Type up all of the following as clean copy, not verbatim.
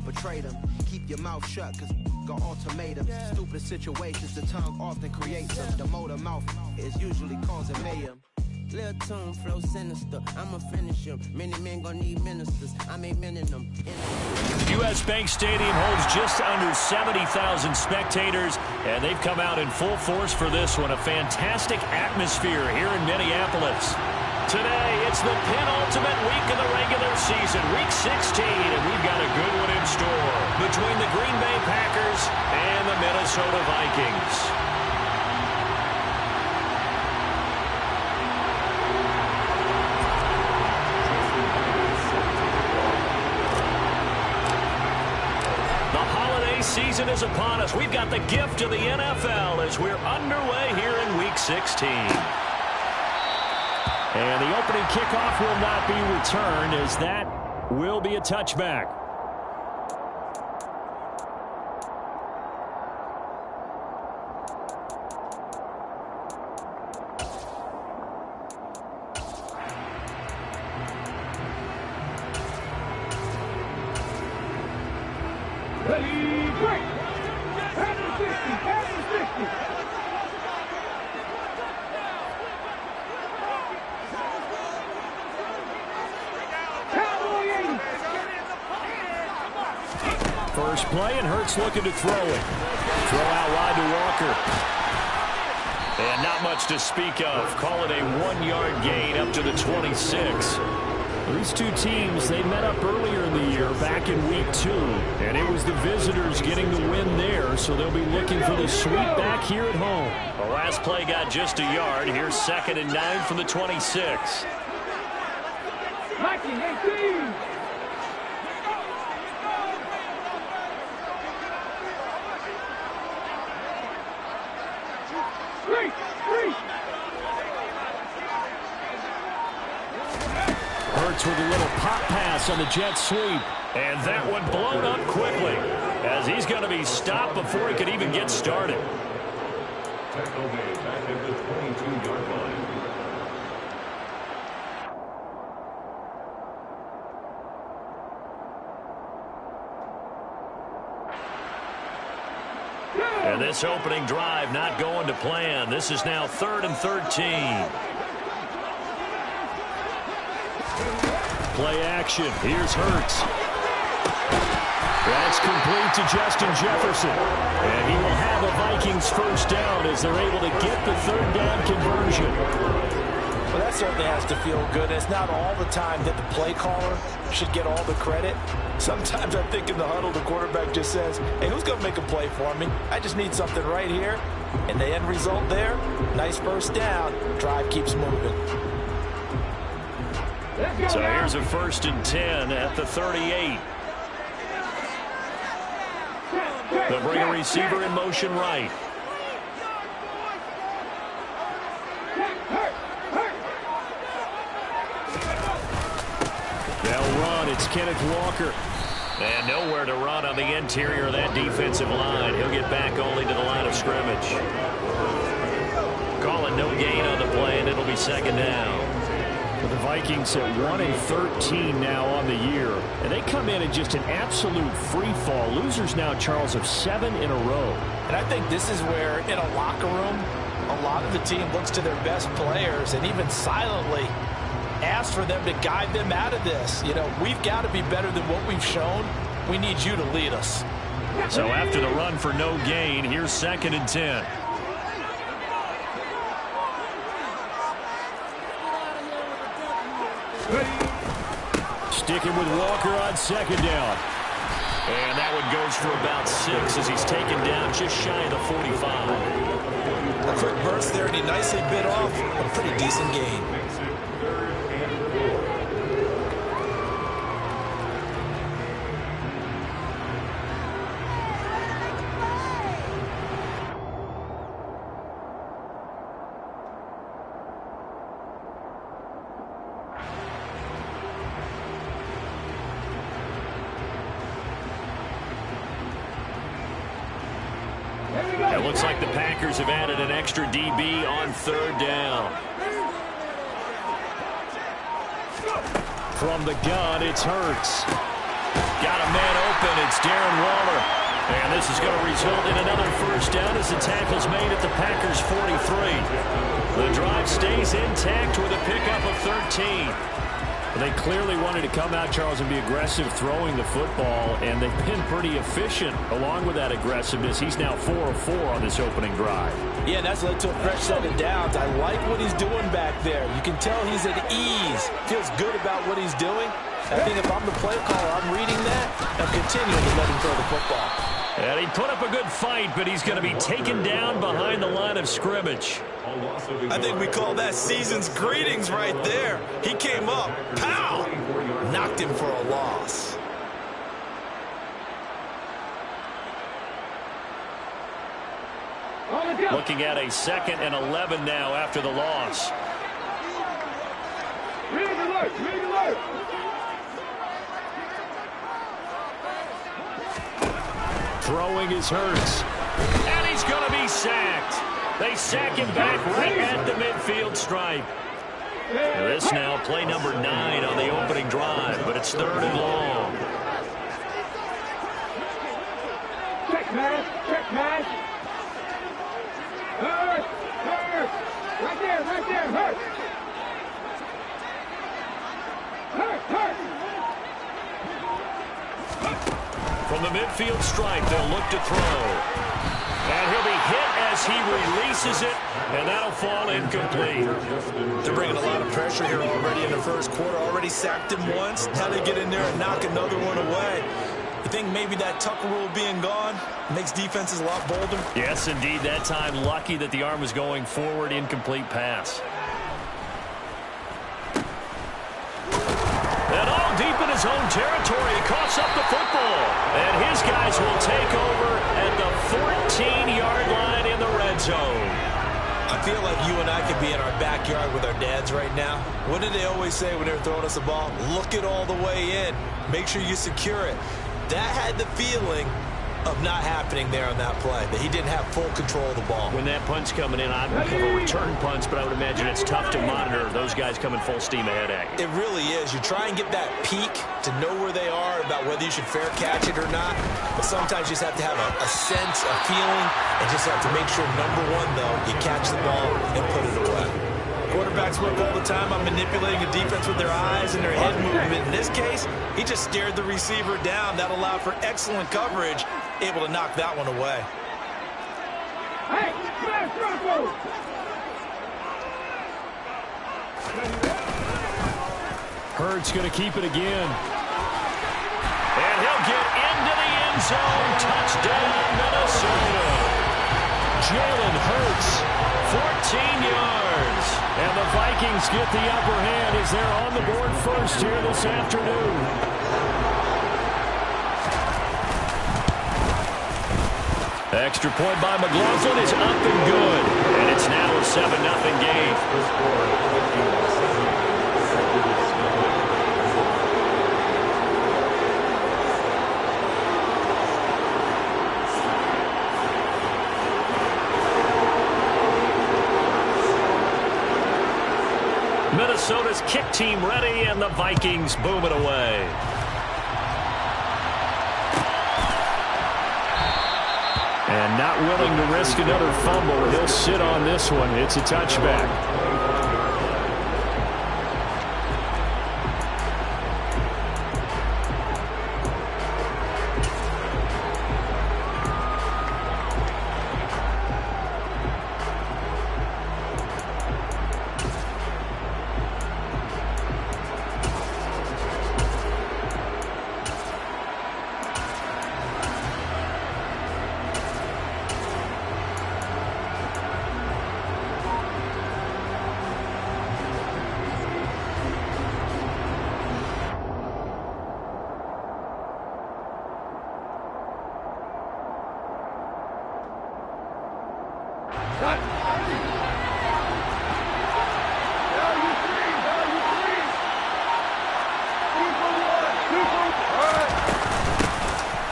betray them. Keep your mouth shut, cause got ultimatums. Stupid situations, the tongue often creates them. The motor mouth is usually causing mayhem. Lil' tune, flow sinister, I'ma finish him. Many men gon' need ministers, I ain't mending them. U.S. Bank Stadium holds just under 70,000 spectators, and they've come out in full force for this one. A fantastic atmosphere here in Minneapolis. Today, it's the penultimate week of the regular season, week 16, and we've got a good one in store between the Green Bay Packers and the Minnesota Vikings. Season is upon us. We've got the gift of the NFL as we're underway here in Week 16. And the opening kickoff will not be returned, as that will be a touchback. First play, and Hurts looking to throw it. Throw out wide to Walker. And not much to speak of. Call it a 1-yard gain up to the 26. These two teams, they met up earlier in the year, back in Week 2. And it was the visitors getting the win there, so they'll be looking for the sweep back here at home. The last play got just a yard. Here's 2nd and 9 from the 26. Mikey, 18. Hurts with a little pop pass on the jet sweep. And that one blown up quickly, as he's going to be stopped before he could even get started. Tackle made back at the 22-yard line. And this opening drive not going to plan. This is now 3rd and 13. Play action. Here's Hurts. That's complete to Justin Jefferson. And he will have a Vikings first down as they're able to get the 3rd down conversion. Well, that certainly has to feel good. It's not all the time that the play caller should get all the credit. Sometimes I think in the huddle, the quarterback just says, hey, who's going to make a play for me? I just need something right here. And the end result there, nice first down. Drive keeps moving. So here's a 1st and 10 at the 38. They'll bring a receiver in motion right. They'll run. It's Kenneth Walker. And nowhere to run on the interior of that defensive line. He'll get back only to the line of scrimmage. Call it no gain on the play, and it'll be 2nd down. The Vikings at 1-13 now on the year. And they come in just an absolute free fall. Losers now, Charles, of 7 in a row. And I think this is where, in a locker room, a lot of the team looks to their best players and even silently asks for them to guide them out of this. You know, we've got to be better than what we've shown. We need you to lead us. So after the run for no gain, here's 2nd and 10. Sticking with Walker on 2nd down. And that one goes for about 6 as he's taken down just shy of the 45. A quick burst there, and he nicely bit off a pretty decent gain. It looks like the Packers have added an extra DB on 3rd down. From the gun, it's Hurts. Got a man open. It's Darren Waller. And this is going to result in another first down as the tackle's made at the Packers' 43. The drive stays intact with a pickup of 13. They clearly wanted to come out, Charles, and be aggressive throwing the football, and they've been pretty efficient along with that aggressiveness. He's now 4 of 4 on this opening drive. Yeah, that's led to a fresh set of downs. I like what he's doing back there. You can tell he's at ease. Feels good about what he's doing. I think if I'm the play caller, I'm reading that and continuing to let him throw the football. And he put up a good fight, but he's going to be taken down behind the line of scrimmage. I think we call that season's greetings right there. He came up, pow, knocked him for a loss. Looking at a 2nd and 11 now after the loss. Throwing is Hurts. And he's going to be sacked. They sack him back right at the midfield stripe. This now play number 9 on the opening drive, but it's 3rd and long. Check pass. Hurt. Right there, hurt. From the midfield stripe, they'll look to throw. And he'll be hit as he releases it, and that'll fall incomplete. They're bringing a lot of pressure here already in the first quarter. Already sacked him once. Now they get in there and knock another one away. You think maybe that Tucker rule being gone makes defenses a lot bolder? Yes, indeed. That time, lucky that the arm was going forward. Incomplete pass. And all deep in his own territory, he coughs up the football. And his guys will take over at the 14-yard line in the red zone. I feel like you and I could be in our backyard with our dads right now. What did they always say when they were throwing us a ball? Look it all the way in. Make sure you secure it. That had the feeling of not happening there on that play, that he didn't have full control of the ball. When that punt's coming in, I have a return punch, but I would imagine it's tough to monitor those guys coming full steam ahead at you. It really is. You try and get that peek to know where they are, about whether you should fair catch it or not. But sometimes you just have to have a sense, a feeling, and just have to make sure, number one, though, you catch the ball and put it away. Quarterbacks work all the time on manipulating a defense with their eyes and their head movement. In this case, he just stared the receiver down. That allowed for excellent coverage, able to knock that one away. Hey, smash Bronco! Hurts going to keep it again. And he'll get into the end zone. Touchdown, Minnesota. Jalen Hurts, 14 yards. And the Vikings get the upper hand as they're on the board first here this afternoon. Extra point by McLaughlin is up and good. And it's now a 7-0 game. Minnesota's kick team ready, and the Vikings boom it away. And not willing to risk another fumble. He'll sit on this one. It's a touchback.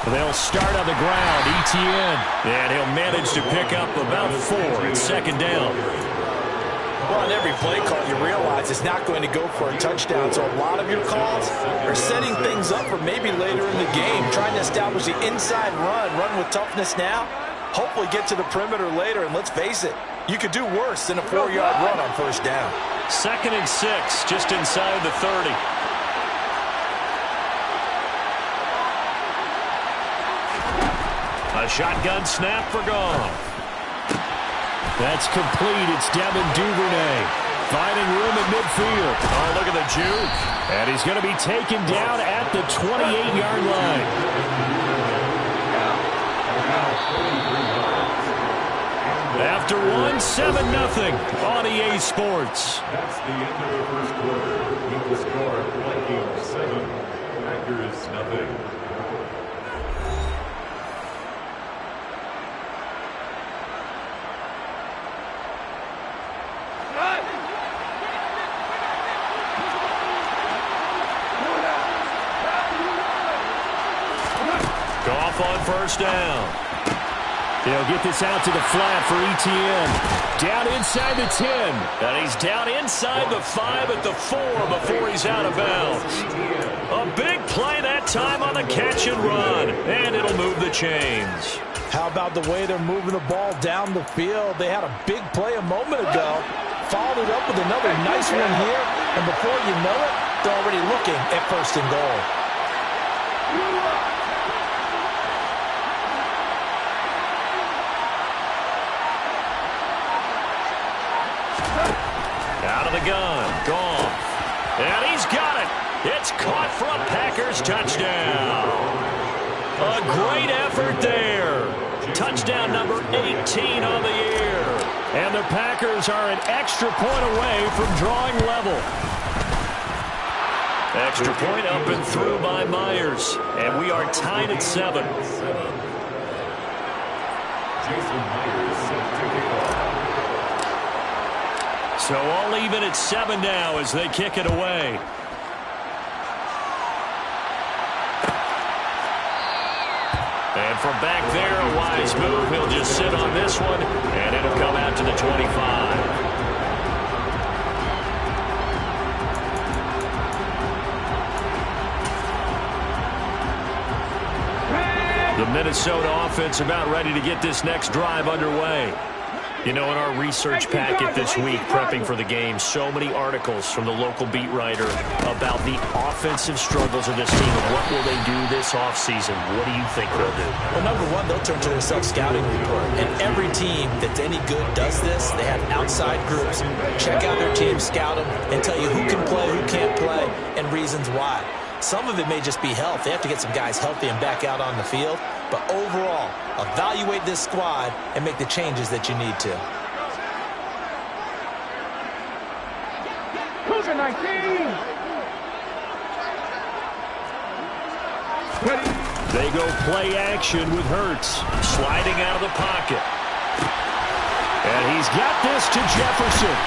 They'll start on the ground. Etienne. And he'll manage to pick up about 4 at second down. Well, on every play call, you realize it's not going to go for a touchdown. So a lot of your calls are setting things up for maybe later in the game, trying to establish the inside run with toughness now, hopefully get to the perimeter later. And let's face it, you could do worse than a 4-yard run on first down. 2nd and 6, just inside the 30. A shotgun snap for Goff. That's complete. It's Devin Duvernay finding room at midfield. Oh, look at the juke. And he's going to be taken down at the 28-yard line. After 1, 7-0 on EA Sports. That's the end of the first quarter. Equal score, Vikings 7, Packers nothing. Goff on first down. They'll get this out to the flat for ETN. Down inside the 10. And he's down inside the 5 at the 4 before he's out of bounds. A big play that time on the catch and run. And it'll move the chains. How about the way they're moving the ball down the field? They had a big play a moment ago. Followed it up with another nice one here. And before you know it, they're already looking at 1st and goal. Out of the gun, Goff. And he's got it. It's caught for a Packers touchdown. A great effort there. Touchdown number 18 on the year. And the Packers are an extra point away from drawing level. Extra point up and through by Myers. And we are tied at 7. Jason Myers set to kick off. So all even at 7 now as they kick it away. And from back there, a wise move. He'll just sit on this one, and it'll come out to the 25. The Minnesota offense about ready to get this next drive underway. You know, in our research packet this week, prepping for the game, so many articles from the local beat writer about the offensive struggles of this team and what will they do this offseason. What do you think they'll do? Well, number one, they'll turn to their self-scouting report. And every team that's any good does this. They have outside groups. Check out their team, scout them, and tell you who can play, who can't play, and reasons why. Some of it may just be health. They have to get some guys healthy and back out on the field. But overall, evaluate this squad and make the changes that you need to. Cougar 19. They go play action with Hurts, sliding out of the pocket. And he's got this to Jefferson.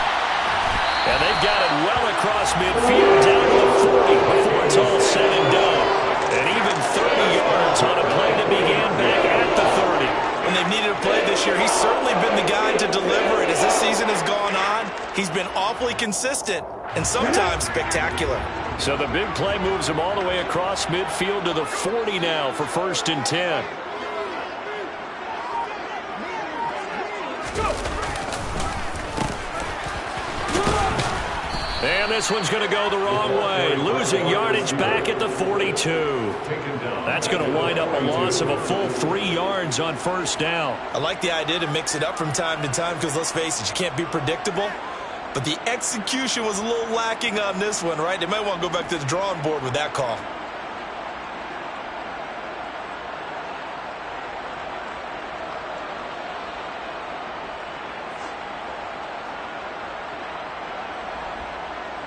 And they've got it well across midfield down to the 40 before it's all said and done. And even 30 yards on a play that began back at the 30. When they've needed a play this year, he's certainly been the guy to deliver it. As this season has gone on, he's been awfully consistent and sometimes spectacular. So the big play moves him all the way across midfield to the 40 now for 1st and 10. And this one's going to go the wrong way. Losing yardage back at the 42. That's going to wind up a loss of a full 3 yards on 1st down. I like the idea to mix it up from time to time because, let's face it, you can't be predictable. But the execution was a little lacking on this one, right? They might want to go back to the drawing board with that call.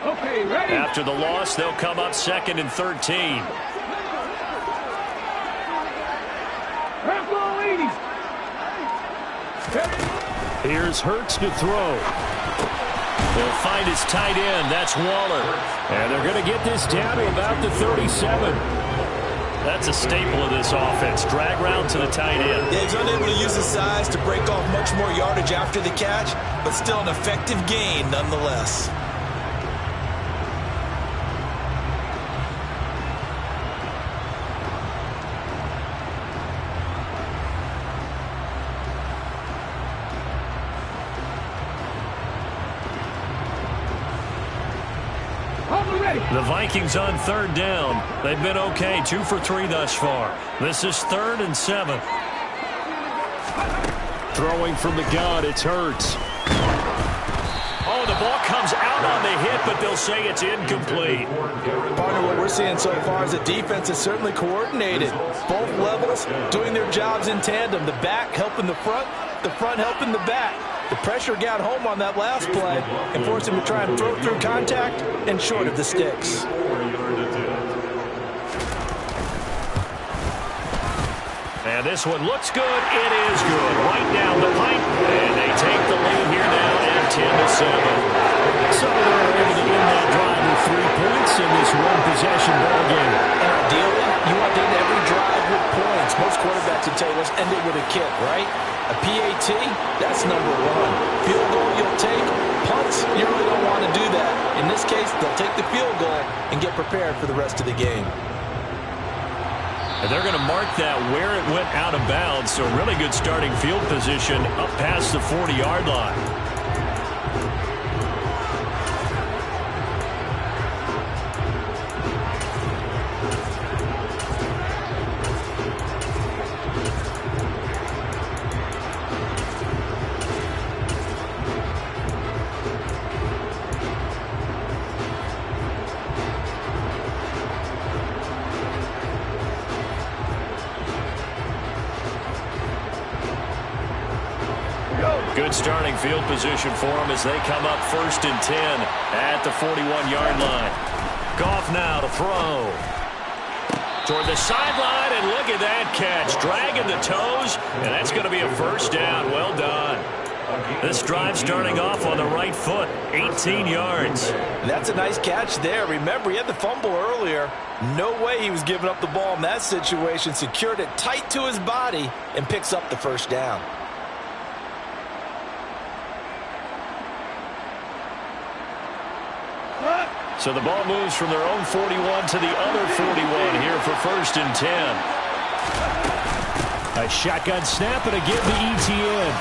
Okay, ready? After the loss, they'll come up 2nd and 13. Here's Hurts to throw. They'll find his tight end. That's Waller. And they're going to get this down to about the 37. That's a staple of this offense. Drag route to the tight end. Yeah, he's unable to use his size to break off much more yardage after the catch, but still an effective gain nonetheless. The Vikings on third down. They've been okay, 2 for 3 thus far. This is 3rd and 7. Throwing from the gun, it's Hurts. Oh, the ball comes out on the hit, but they'll say it's incomplete. Partner, what we're seeing so far is the defense is certainly coordinated. Both levels doing their jobs in tandem. The back helping the front helping the back. The pressure got home on that last play and forced him to try and throw through contact and short of the sticks. And this one looks good. It is good. Right down the pipe. And they take the lead here now at 10-7. So they're able to end that drive with 3 points in this one-possession ball game. And ideally, you want to end every drive with points. Most quarterbacks would tell you, let's end it with a kick, right? A PAT, that's number 1. Field goal you'll take. Punts, you really don't want to do that. In this case, they'll take the field goal and get prepared for the rest of the game. And they're going to mark that where it went out of bounds. So really good starting field position up past the 40-yard line. Good starting field position for them as they come up 1st and 10 at the 41-yard line. Goff now to throw. Toward the sideline, and look at that catch. Dragging the toes, and that's going to be a 1st down. Well done. This drive starting off on the right foot, 18 yards. That's a nice catch there. Remember, he had the fumble earlier. No way he was giving up the ball in that situation. Secured it tight to his body and picks up the 1st down. So the ball moves from their own 41 to the other 41 here for 1st and 10. A shotgun snap and a give to ETN.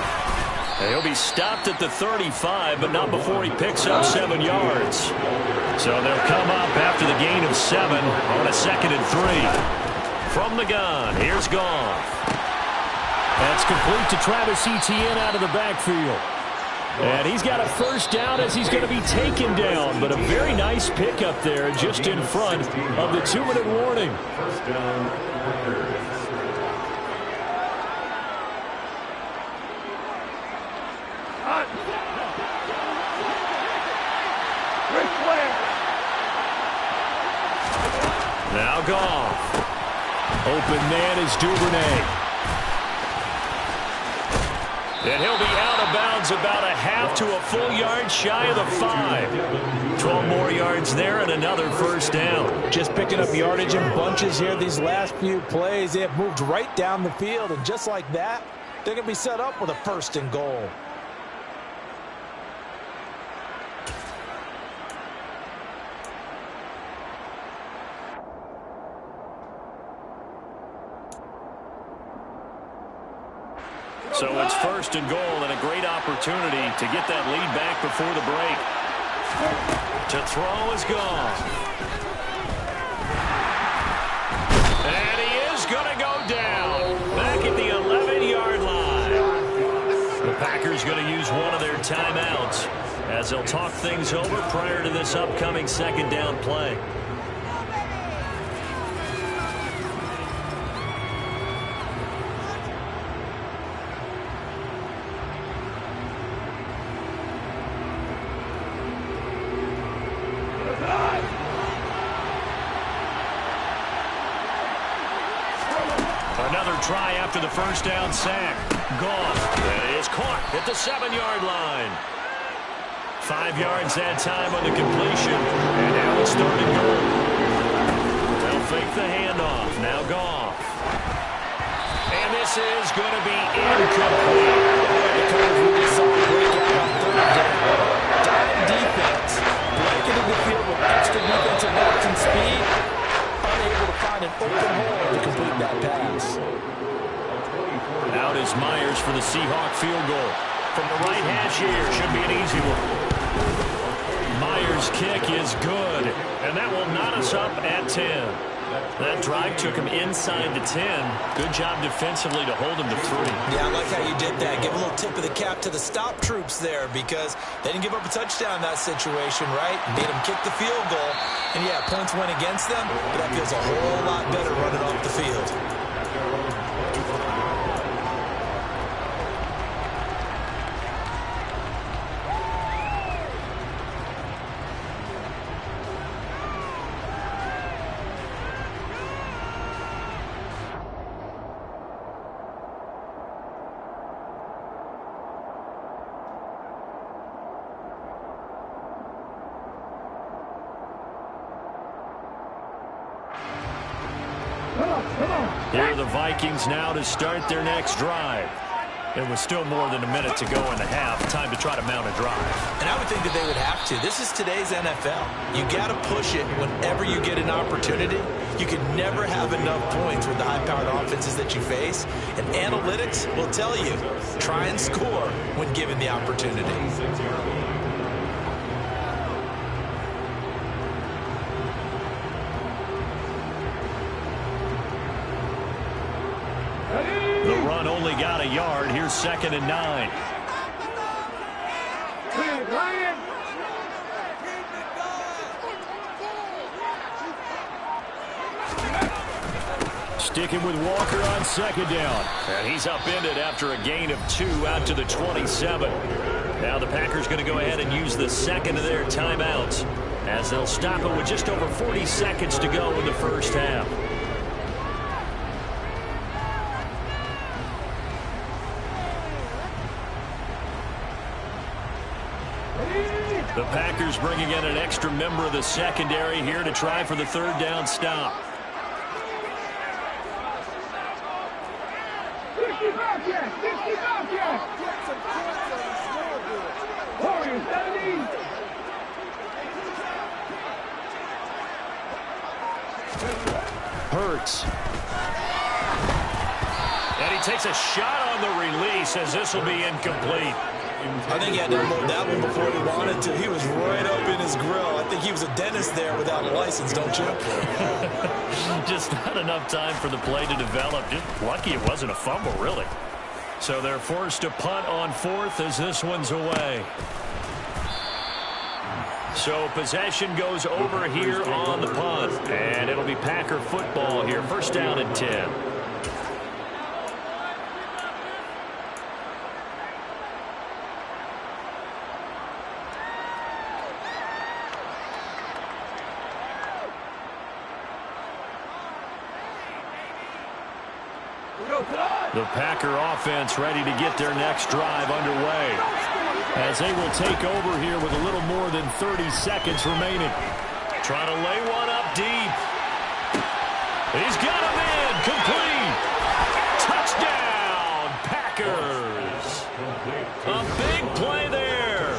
And he'll be stopped at the 35, but not before he picks up 7 yards. So they'll come up after the gain of 7 on a 2nd and 3. From the gun, here's Goff. That's complete to Travis Etienne out of the backfield. And he's got a 1st down as he's going to be taken down. But a very nice pickup there just in front of the 2-minute warning. 1st down. Now Goff. Open man is Duvernay. And he'll be out of bounds about a half to a full yard shy of the 5. 12 more yards there and another 1st down. Just picking up yardage in bunches here these last few plays. They have moved right down the field, and just like that, they're going to be set up with a 1st and goal. So it's 1st and goal and a great opportunity to get that lead back before the break. To throw is Goff. And he is going to go down back at the 11-yard line. The Packers going to use one of their timeouts as they'll talk things over prior to this upcoming 2nd down play. Another try after the 1st down sack. Goff. That is caught at the 7-yard line. 5 yards that time on the completion. And now it's 3rd and goal. They'll fake the handoff. Now Goff. And this is going to be incomplete. The coverage we just saw break out on third down. Dime defense. Breaking into the field with extra defensive work and speed. Unable to find an open hole to complete that pass. Out is Myers for the Seahawk field goal. From the right hash here, should be an easy one. Myers' kick is good, and that will knot us up at 10. That drive took him inside the 10. Good job defensively to hold him to 3. Yeah, I like how you did that. Give a little tip of the cap to the stop troops there because they didn't give up a touchdown in that situation, right? Made them kick the field goal. And, yeah, points went against them, but that feels a whole lot better running off the field. Here are the Vikings now to start their next drive. It was still more than a minute to go in the half. Time to try to mount a drive. And I would think that they would have to. This is today's NFL. You got to push it whenever you get an opportunity. You can never have enough points with the high-powered offenses that you face. And analytics will tell you, try and score when given the opportunity. The run only got a yard. Here's 2nd and 9. Sticking with Walker on 2nd down. And he's upended after a gain of 2 out to the 27. Now the Packers going to go ahead and use the second of their timeouts as they'll stop it with just over 40 seconds to go in the first half. The Packers bringing in an extra member of the secondary here to try for the 3rd down stop. Hurts. And he takes a shot on the release as this will be incomplete. I think he had to unload that one before he wanted to. He was right up in his grill. I think he was a dentist there without a license, don't you? Just not enough time for the play to develop. Just lucky it wasn't a fumble, really. So they're forced to punt on 4th as this one's away. So possession goes over here on the punt. And it'll be Packer football here. 1st down and 10. The Packer offense ready to get their next drive underway as they will take over here with a little more than 30 seconds remaining. Trying to lay one up deep. He's got him in. Complete. Touchdown, Packers. A big play there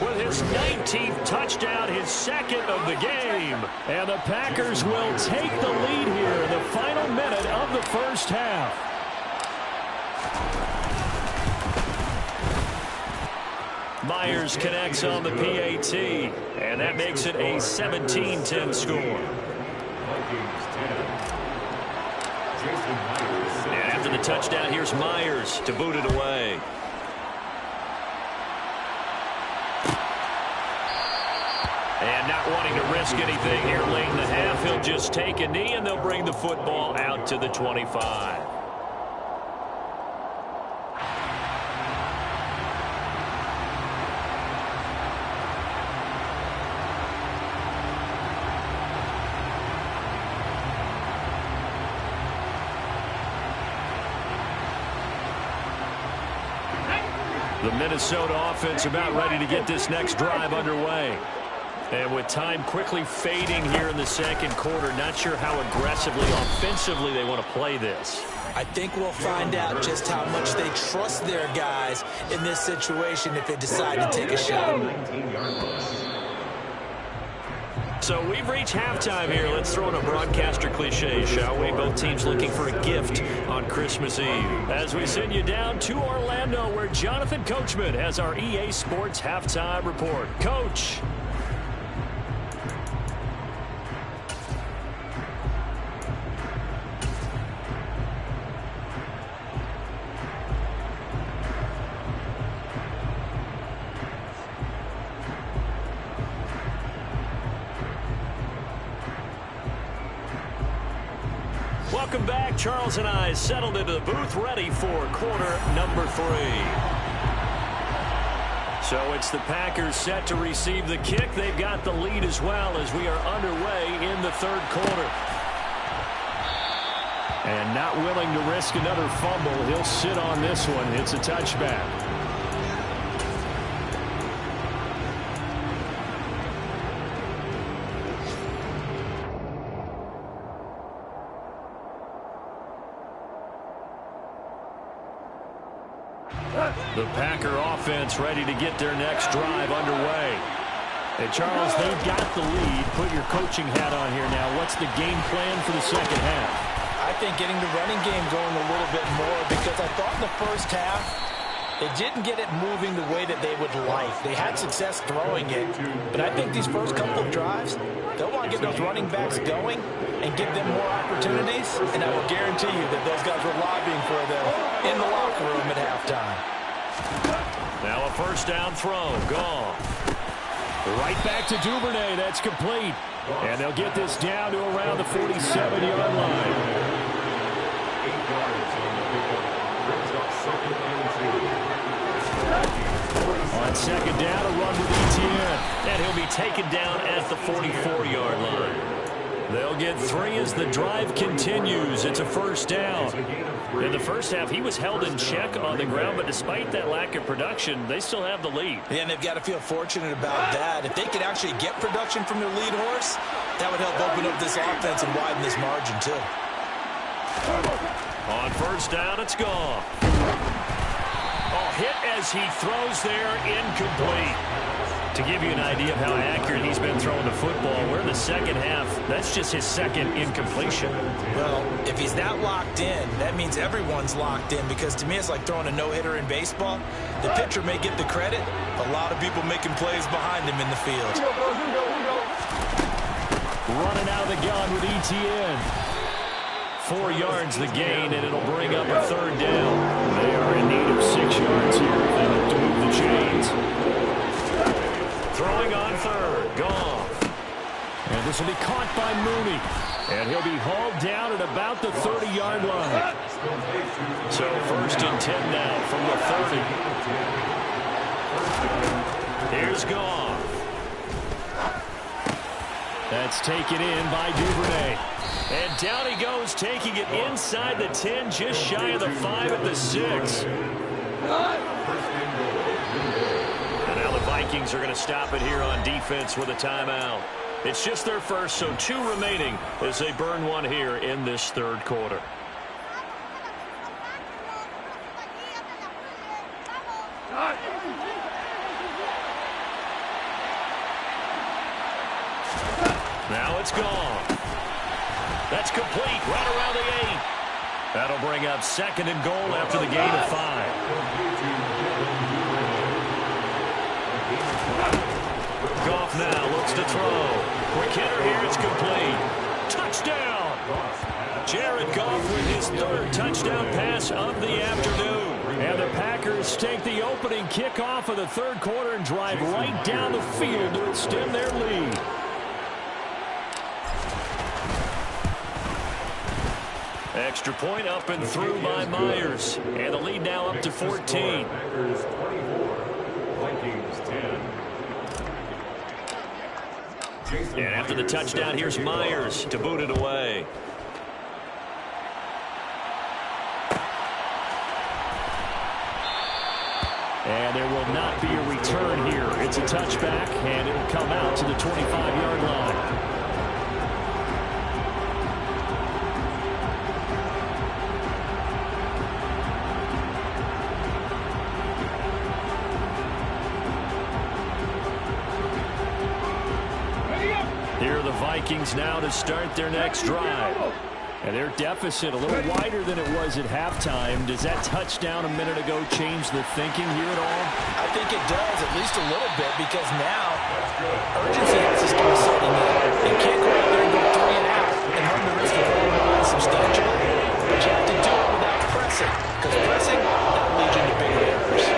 with his 19th touchdown, his 2nd of the game. And the Packers will take the lead here in the final minute of the first half. Myers connects on the PAT, and that makes it a 17-10 score. And after the touchdown, here's Myers to boot it away. And not wanting to risk anything here late in the half, he'll just take a knee, and they'll bring the football out to the 25. The Minnesota offense about ready to get this next drive underway. And with time quickly fading here in the second quarter, not sure how aggressively, offensively they want to play this. I think we'll find out just how much they trust their guys in this situation if they decide to take a shot. So we've reached halftime here. Let's throw in a broadcaster cliche, shall we? Both teams looking for a gift on Christmas Eve. As we send you down to Orlando, where Jonathan Coachman has our EA Sports halftime report. Coach. Welcome back. Charles and I settled into the booth, ready for quarter number 3. So it's the Packers set to receive the kick. They've got the lead as well as we are underway in the third quarter. And not willing to risk another fumble, he'll sit on this one. It's a touchback. The Packer offense ready to get their next drive underway. And Charles, they've got the lead. Put your coaching hat on here now. What's the game plan for the second half? I think getting the running game going a little bit more, because I thought in the first half they didn't get it moving the way that they would like. They had success throwing it, but I think these first couple of drives, they'll want to get those running backs going and give them more opportunities, and I will guarantee you that those guys were lobbying for them in the locker room at halftime. Now a first down throw. Gone. Right back to Duvernay. That's complete. And they'll get this down to around the 47-yard line. 8 yards on the pickup. Brings up 2nd and 2. On second down, a run with Etienne. And he'll be taken down at the 44-yard line. They'll get 3 as the drive continues. It's a first down. In the first half, he was held in check on the ground, but despite that lack of production, they still have the lead. Yeah, and they've got to feel fortunate about that. If they could actually get production from their lead horse, that would help open up this offense and widen this margin, too. On first down, it's gone. Oh, hit as he throws there, incomplete. To give you an idea of how accurate he's been throwing the football, we're in the second half. That's just his second incompletion. Well, if he's that locked in, that means everyone's locked in, because to me it's like throwing a no-hitter in baseball. The pitcher may get the credit, a lot of people making plays behind him in the field. Running out of the gun with Etienne. 4 yards the gain, and it'll bring up a third down. They are in need of 6 yards here if they look to move the chains. Throwing on third. Goff. And this will be caught by Mooney. And he'll be hauled down at about the 30-yard line. So first and 10 now from the 30. Here's Goff. That's taken in by Duvernay. And down he goes, taking it inside the 10, just shy of the 5 at the 6. Vikings are going to stop it here on defense with a timeout. It's just their first, so 2 remaining as they burn one here in this third quarter. Now it's gone. That's complete right around the 8. That'll bring up 2nd and goal after the gain of 5. Goff now looks to throw. Quick hitter here, it's complete. Touchdown! Jared Goff with his 3rd touchdown pass of the afternoon. And the Packers take the opening kickoff of the third quarter and drive right down the field to extend their lead. Extra point up and through by Myers. And the lead now up to 14. Packers 24, Vikings 10. And after the touchdown, here's Myers to boot it away. And there will not be a return here. It's a touchback, and it'll come out to the 25-yard line. Here are the Vikings now to start their next drive. And their deficit a little wider than it was at halftime. Does that touchdown a minute ago change the thinking here at all? I think it does, at least a little bit, because now urgency has to start setting in. You can't go out there and go 3 and out and run the risk of going behind substantially. But you have to do it without pressing, because pressing, that leads you to bigger errors.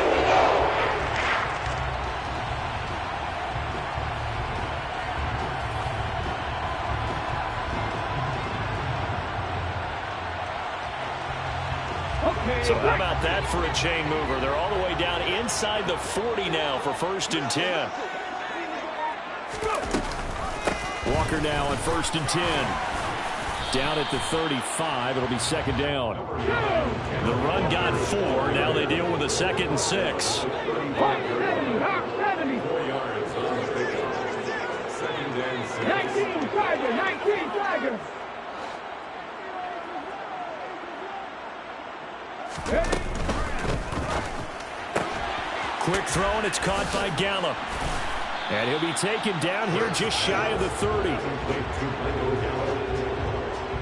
So how about that for a chain mover? They're all the way down inside the 40 now for 1st and 10. Walker now on 1st and 10. Down at the 35. It'll be 2nd down. The run got 4. Now they deal with a 2nd and 6. 19 Tiger. Quick throw, and it's caught by Gallup. And he'll be taken down here just shy of the 30.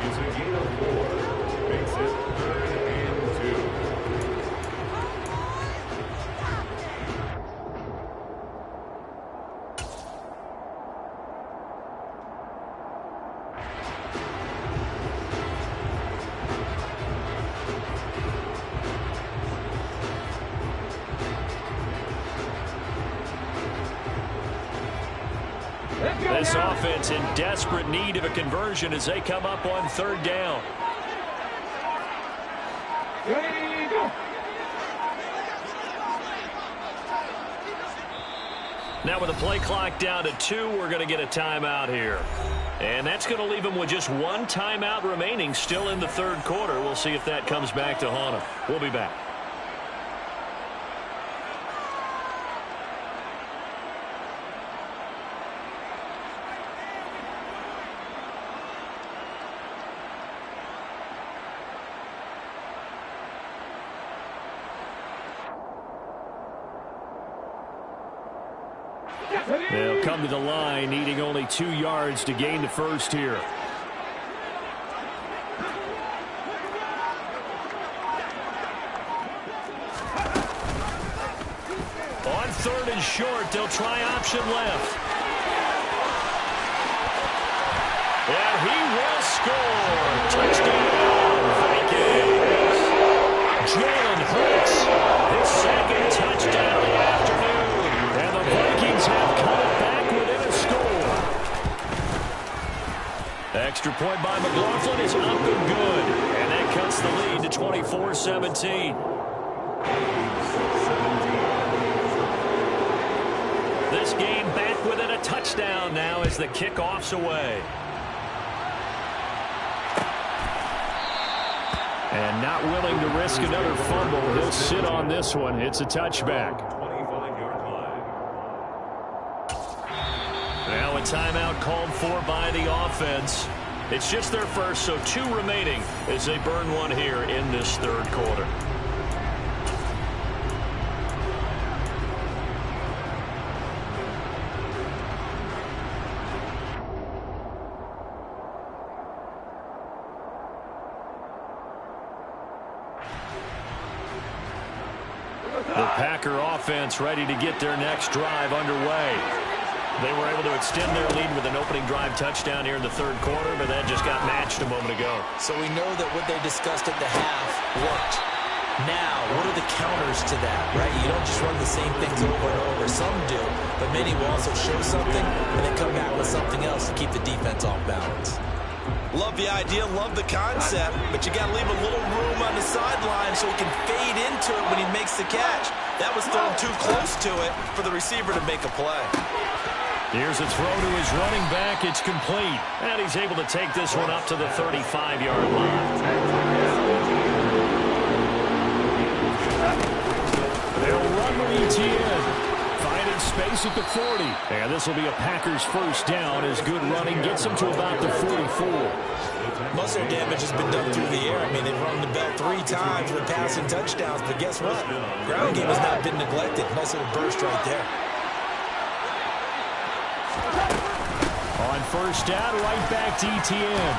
It's a gain of 4. Makes it 3rd and 2. This offense in desperate need of a conversion as they come up on 3rd down. Ready, go. Now with the play clock down to 2, we're going to get a timeout here. And that's going to leave them with just 1 timeout remaining still in the 3rd quarter. We'll see if that comes back to haunt them. We'll be back. They'll come to the line, needing only 2 yards to gain the first here. On 3rd and short, they'll try option left. And he will score. Touchdown, Vikings. Jalen Hurts, his 2nd touchdown of the afternoon. And the Vikings have cut it back within a score. Extra point by McLaughlin is up and good. And that cuts the lead to 24-17. This game back within a touchdown now as the kickoff's away. And not willing to risk another fumble. He'll sit on this one. It's a touchback. 25-yard line. Now a timeout called for by the offense. It's just their first, so 2 remaining as they burn one here in this 3rd quarter. The Packer offense ready to get their next drive underway. They were able to extend their lead with an opening drive touchdown here in the 3rd quarter, but that just got matched a moment ago. So we know that what they discussed at the half worked. Now, what are the counters to that, right? You don't just run the same things over and over. Some do, but many will also show something and then come back with something else to keep the defense off balance. Love the idea, love the concept, but you got to leave a little room on the sideline so he can fade into it when he makes the catch. That was thrown too close to it for the receiver to make a play. Here's a throw to his running back. It's complete. And he's able to take this one up to the 35-yard line. They'll run with base at the 40. And this will be a Packers first down as good running gets them to about the 44. Most of their damage has been done through the air. I mean, they've rung the bell 3 times with passing touchdowns, but guess what? Ground game has not been neglected. Nice little burst right there. On first down, right back to ETN.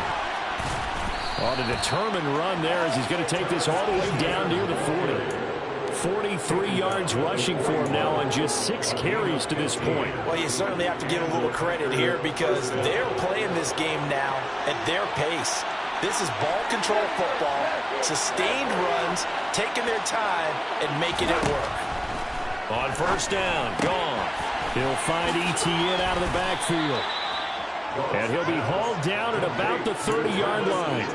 On a determined run there as he's going to take this all the way down near the 40. 43 yards rushing for him now on just 6 carries to this point. Well, you certainly have to give a little credit here because they're playing this game now at their pace. This is ball control football, sustained runs, taking their time, and making it work. On first down, gone. He'll find ETN out of the backfield. And he'll be hauled down at about the 30-yard line.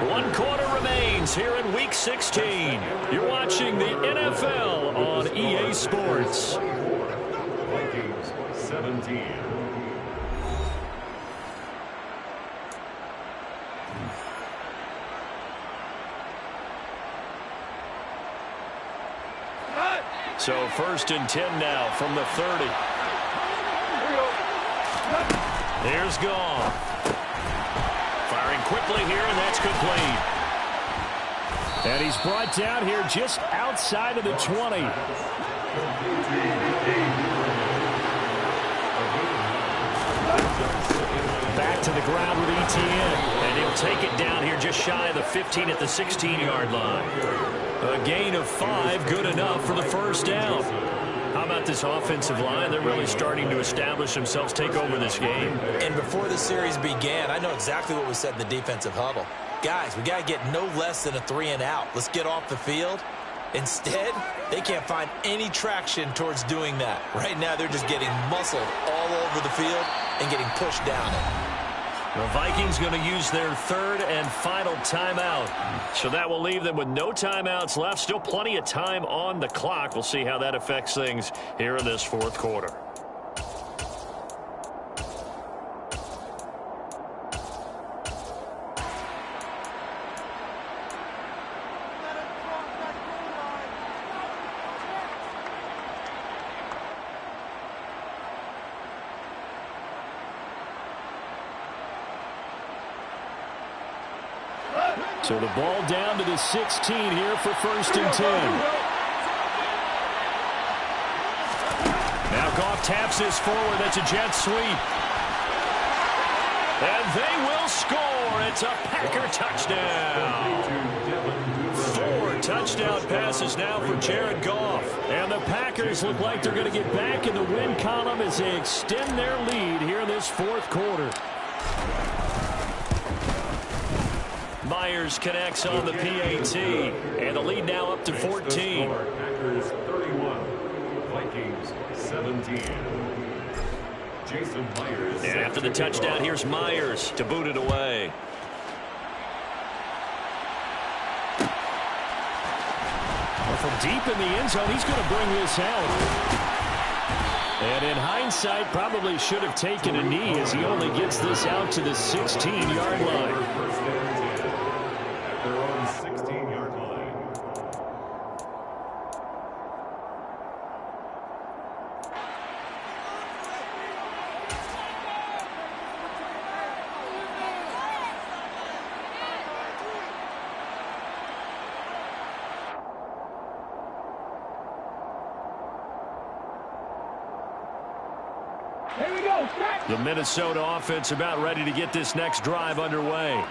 One quarter remains here in Week 16. You're watching the NFL on EA Sports. Vikings 17. So first and 10 now from the 30. Here's Goff. Firing quickly here, and that's complete. And he's brought down here just outside of the 20. Back to the ground with ETN. And he'll take it down here just shy of the 15 at the 16-yard line. A gain of 5, good enough for the first down. How about this offensive line? They're really starting to establish themselves, take over this game. And before the series began, I know exactly what was said in the defensive huddle. Guys, we got to get no less than a 3 and out. Let's get off the field. Instead, they can't find any traction towards doing that. Right now, they're just getting muscled all over the field and getting pushed down it. The Vikings going to use their 3rd and final timeout. So that will leave them with no timeouts left. Still plenty of time on the clock. We'll see how that affects things here in this 4th quarter. So the ball down to the 16 here for first and 10. Now Goff taps this forward. That's a jet sweep. And they will score. It's a Packer touchdown. 4 touchdown passes now for Jared Goff. And the Packers look like they're going to get back in the win column as they extend their lead here in this 4th quarter. Myers connects on the PAT, and the lead now up to 14. Packers 31, Vikings 17. Jason Myers. And after the touchdown, here's Myers to boot it away. Well, from deep in the end zone, he's going to bring this out. And in hindsight, probably should have taken a knee as he only gets this out to the 16-yard line. Their own 16-yard line. Here we go. The Minnesota offense about ready to get this next drive underway.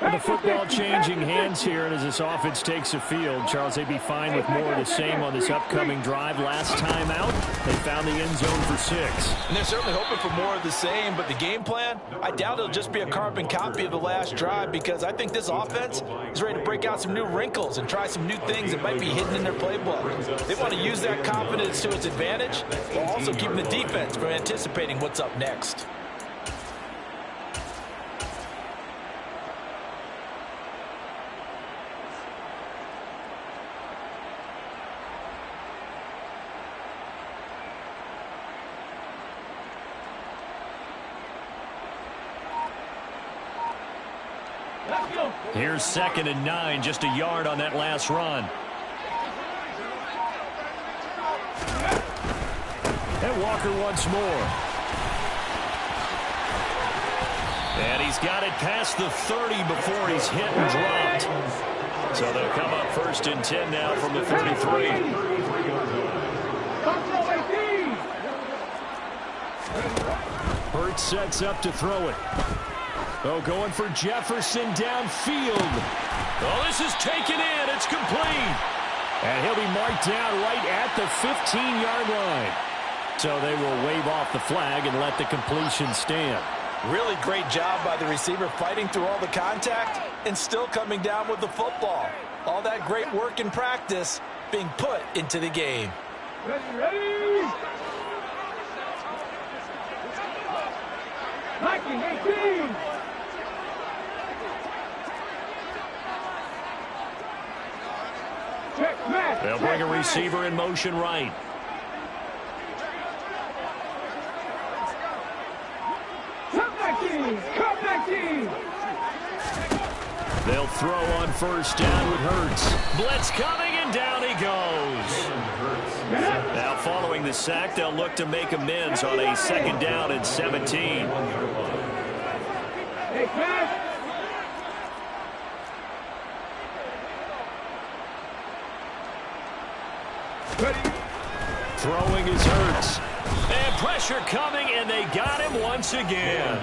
And the football changing hands here, and as this offense takes the field, Charles, they'd be fine with more of the same on this upcoming drive. Last time out, they found the end zone for 6. And they're certainly hoping for more of the same, but the game plan, I doubt it'll just be a carbon copy of the last drive because I think this offense is ready to break out some new wrinkles and try some new things that might be hidden in their playbook. They want to use that confidence to its advantage while also keeping the defense from anticipating what's up next. Here's 2nd and 9, just a yard on that last run. And Walker once more. And he's got it past the 30 before he's hit and dropped. So they'll come up 1st and 10 now from the 33. Hurts sets up to throw it. Oh, going for Jefferson downfield. Oh, this is taken in. It's complete. And he'll be marked down right at the 15-yard line. So they will wave off the flag and let the completion stand. Really great job by the receiver fighting through all the contact and still coming down with the football. All that great work in practice being put into the game. Ready. 19-18. They'll bring a receiver in motion right. They'll throw on 1st down with Hurts. Blitz coming, and down he goes. Now following the sack, they'll look to make amends on a 2nd down and 17. Throwing is Hurts. And pressure coming, and they got him once again.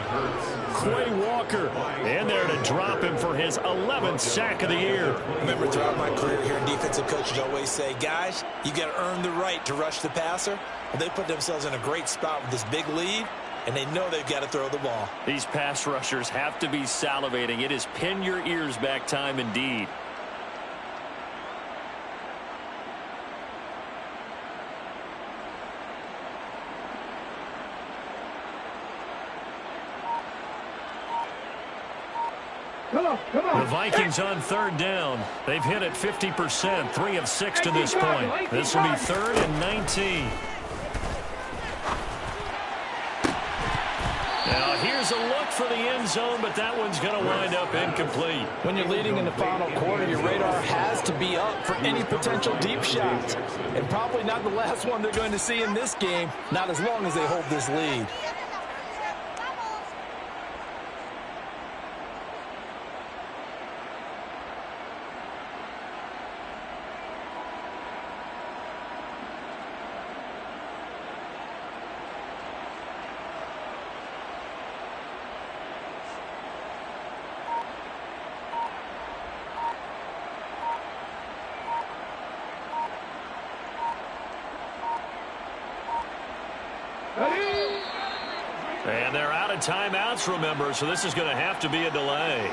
Quay Walker in there to drop him for his 11th sack of the year. Remember, throughout my career here, defensive coaches always say, guys, you got to earn the right to rush the passer. Well, they put themselves in a great spot with this big lead, and they know they've got to throw the ball. These pass rushers have to be salivating. It is pin your ears back time indeed. The Vikings on 3rd down. They've hit it 50%, 3 of 6 to this point. This will be 3rd and 19. Now here's a look for the end zone, but that one's going to wind up incomplete. When you're leading in the final quarter, your radar has to be up for any potential deep shots. And probably not the last one they're going to see in this game, not as long as they hold this lead. And they're out of timeouts, remember, so this is going to have to be a delay.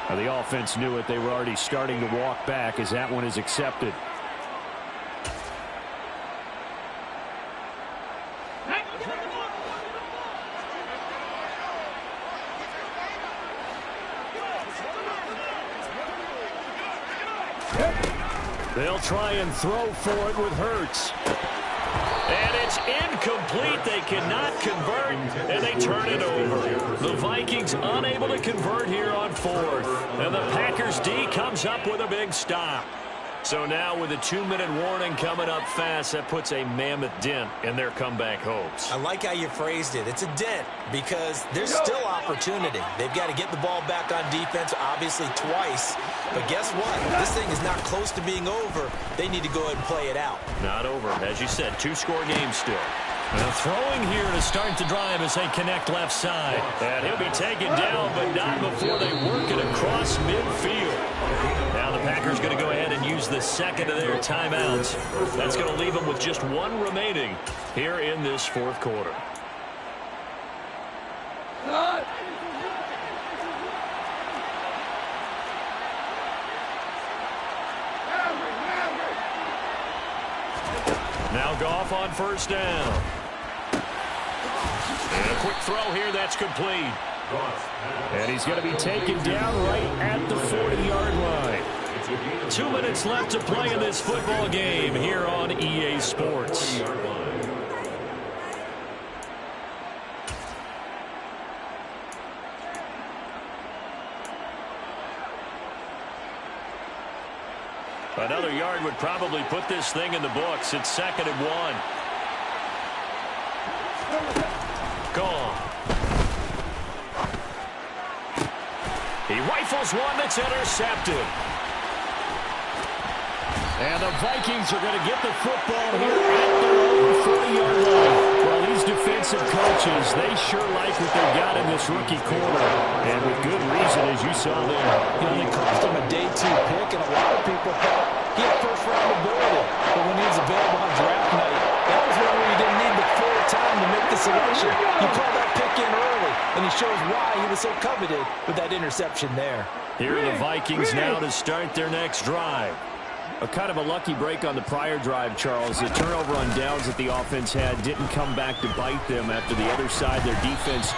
Now, the offense knew it. They were already starting to walk back as that one is accepted. They'll try and throw for it with Hurts. And it's incomplete. They cannot convert, and they turn it over. The Vikings unable to convert here on 4th. And the Packers D comes up with a big stop. So now with a 2-minute warning coming up fast, that puts a mammoth dent in their comeback hopes. I like how you phrased it. It's a dent because there's still opportunity. They've got to get the ball back on defense, obviously twice. But guess what? This thing is not close to being over. They need to go ahead and play it out. Not over. As you said, 2-score game still. Now throwing here to start the drive as they connect left side. And he'll be taken down, but not before they work it across midfield. Now the Packers going to go ahead and use the second of their timeouts. That's going to leave them with just one remaining here in this 4th quarter. Now Goff on 1st down. And a quick throw here, that's complete. And he's going to be taken down right at the 40-yard line. 2 minutes left to play in this football game here on EA Sports. Another yard would probably put this thing in the books. It's 2nd and 1. Gone. He rifles one that's intercepted. And the Vikings are going to get the football here at their own 40-yard line. Well, these defensive coaches, they sure like what they've got in this rookie corner. And with good reason, as you saw there. You know, they cost him a day 2 pick, and a lot of people thought he had first-round ability. But when he was available on draft night, that was one where you didn't need the full time to make the selection. You called that pick in early, and he shows why he was so coveted with that interception there. Here are the Vikings now to start their next drive. A kind of a lucky break on the prior drive, Charles. The turnover on downs that the offense had didn't come back to bite them after the other side. Their defense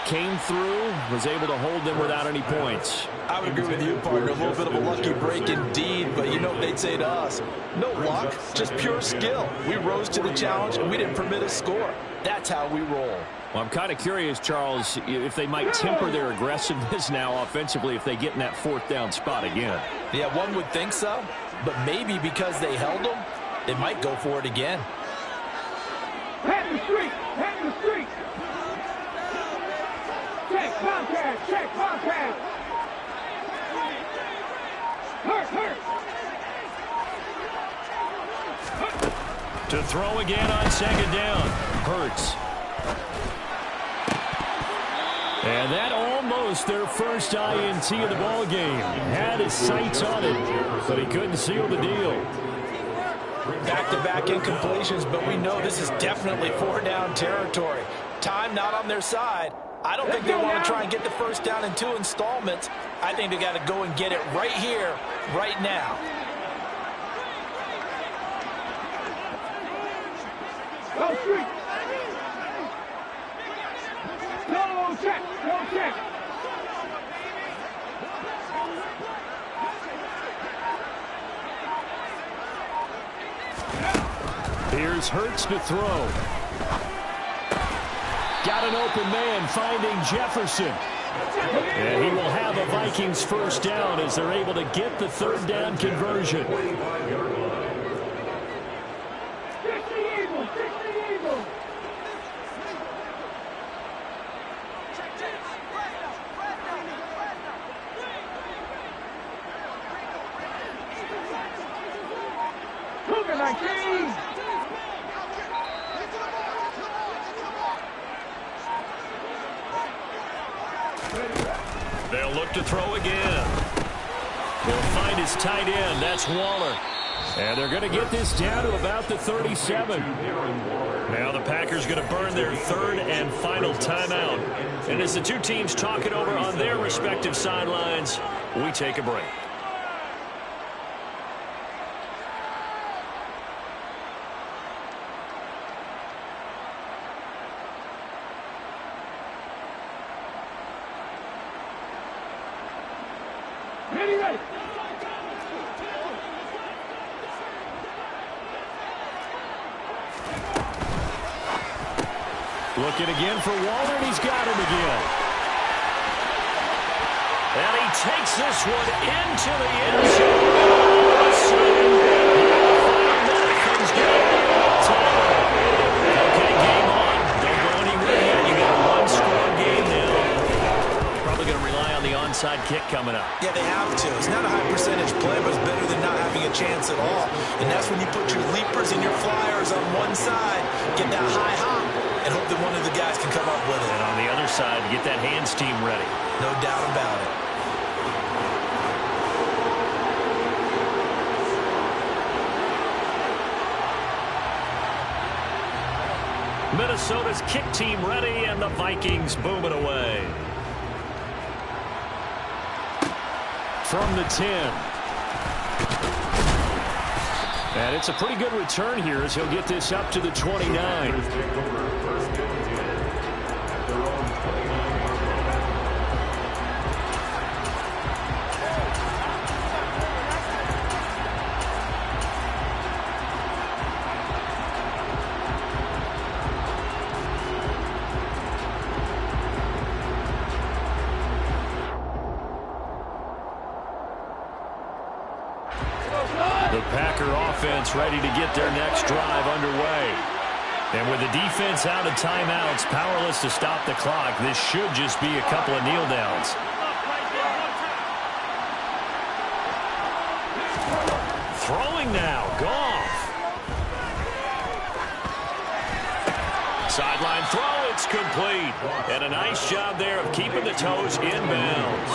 came through, was able to hold them without any points. I would agree with you, partner. A little bit of a lucky break indeed, but you know what they'd say to us? No luck, just pure skill. We rose to the challenge, and we didn't permit a score. That's how we roll. Well, I'm kind of curious, Charles, if they might temper their aggressiveness now offensively if they get in that 4th down spot again. Yeah, one would think so, but maybe because they held them, they might go for it again. Head the street, head the street. Check contact, check contact. Hurt, hurt. To throw again on 2nd down. Hurts. And that almost their first INT of the ball game. Had his sights on it, but he couldn't seal the deal. Back-to-back incompletions, but we know this is definitely 4-down territory. Time not on their side. I don't think they want to try and get the first down in 2 installments. I think they got to go and get it right here, right now. Go street. Go check, go check. Here's Hurts to throw. Got an open man finding Jefferson. And he will have a Vikings first down as they're able to get the 3rd down conversion. They'll look to throw again. They'll find his tight end. That's Waller. And they're going to get this down to about the 37. Now the Packers going to burn their 3rd and final timeout. And as the two teams talk it over on their respective sidelines, we take a break. Ready, ready. Looking again for Waller, and he's got him again. And he takes this one into the end zone. Okay, game on. Don't go anywhere yet. You got a one-score game now. Probably going to rely on the onside kick coming up. Yeah, they have to. It's not a high percentage play, but it's better than not having a chance at all. And that's when you put your leapers and your flyers on one side, get that high hop, and hope that one of the guys can come up with it. And on the other side, get that hands team ready. No doubt about it. Minnesota's kick team ready, and the Vikings booming away. From the 10. And it's a pretty good return here as he'll get this up to the 29. The Packer offense ready to get their next drive underway. And with the defense out of timeouts, powerless to stop the clock, this should just be a couple of kneel downs. Throwing now, Goff. Sideline throw, it's complete. And a nice job there of keeping the toes inbounds.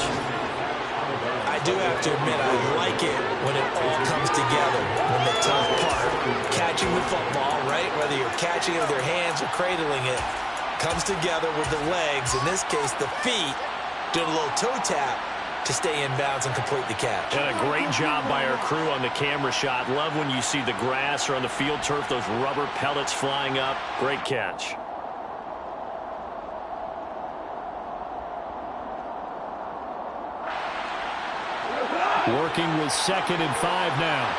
I do have to admit, I like it when it all comes together. When the tough part, catching the football, right, whether you're catching it with your hands or cradling it, comes together with the legs, in this case the feet, doing a little toe tap to stay in bounds and complete the catch. And a great job by our crew on the camera shot. Love when you see the grass or on the field turf, those rubber pellets flying up. Great catch. Working with 2nd and 5 now.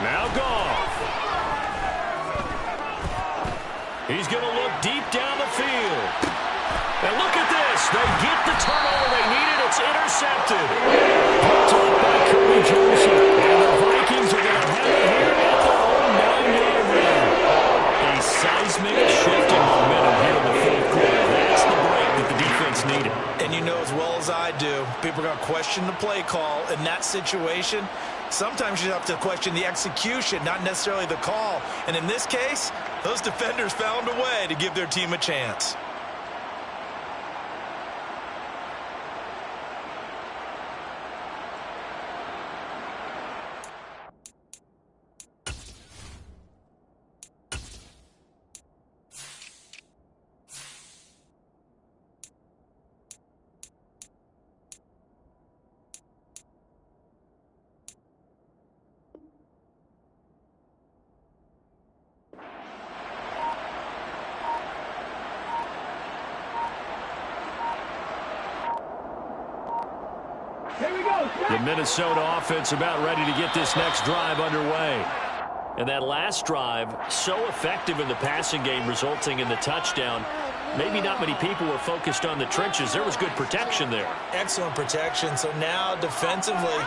Now Goff. He's going to look deep down the field. And look at this. They get the turnover they needed. It's intercepted. Picked up by Curry Joseph. And the Vikings are going to have it here at their own 9-yard line. A seismic shift in momentum here in the 4th quarter. That's the break that the defense needed. And you know as well as I do, people are going to question the play call in that situation. Sometimes you have to question the execution, not necessarily the call. And in this case, those defenders found a way to give their team a chance. The Minnesota offense about ready to get this next drive underway. And that last drive, so effective in the passing game, resulting in the touchdown. Maybe not many people were focused on the trenches. There was good protection there. Excellent protection. So now defensively,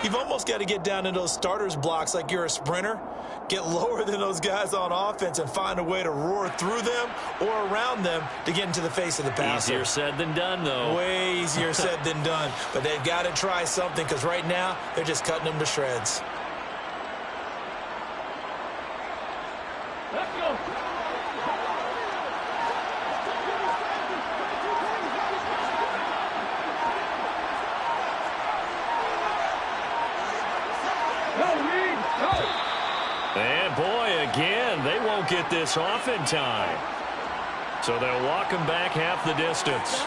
you've almost got to get down in those starters blocks like you're a sprinter. Get lower than those guys on offense and find a way to roar through them or around them to get into the face of the passer. Easier said than done, though. Way easier said than done. But they've got to try something because right now they're just cutting them to shreds. Let's go. And boy, again, they won't get this off in time. So they'll walk him back half the distance.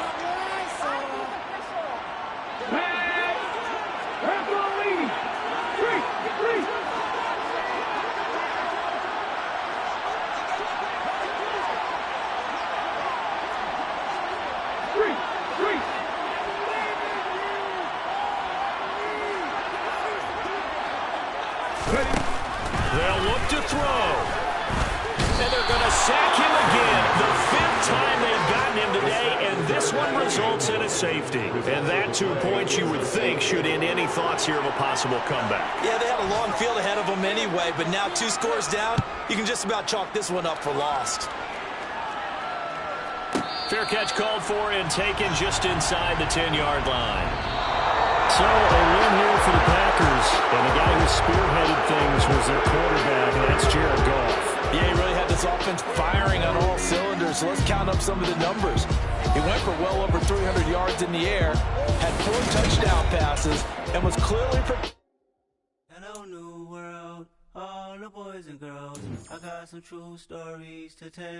They'll look to throw. And they're going to sack him again. The 5th time they've gotten him today, and this one results in a safety. And that 2 points you would think should end any thoughts here of a possible comeback. Yeah, they had a long field ahead of them anyway, but now 2 scores down, you can just about chalk this one up for lost. Fair catch called for and taken just inside the 10-yard line. So a win here for the Packers, and the guy who spearheaded things was their quarterback, and that's Jared Goff. Yeah, he really had this offense firing on all cylinders, so let's count up some of the numbers. He went for well over 300 yards in the air, had 4 touchdown passes, and was clearly prepared. Hello, new world, all the boys and girls. I got some true stories to tell.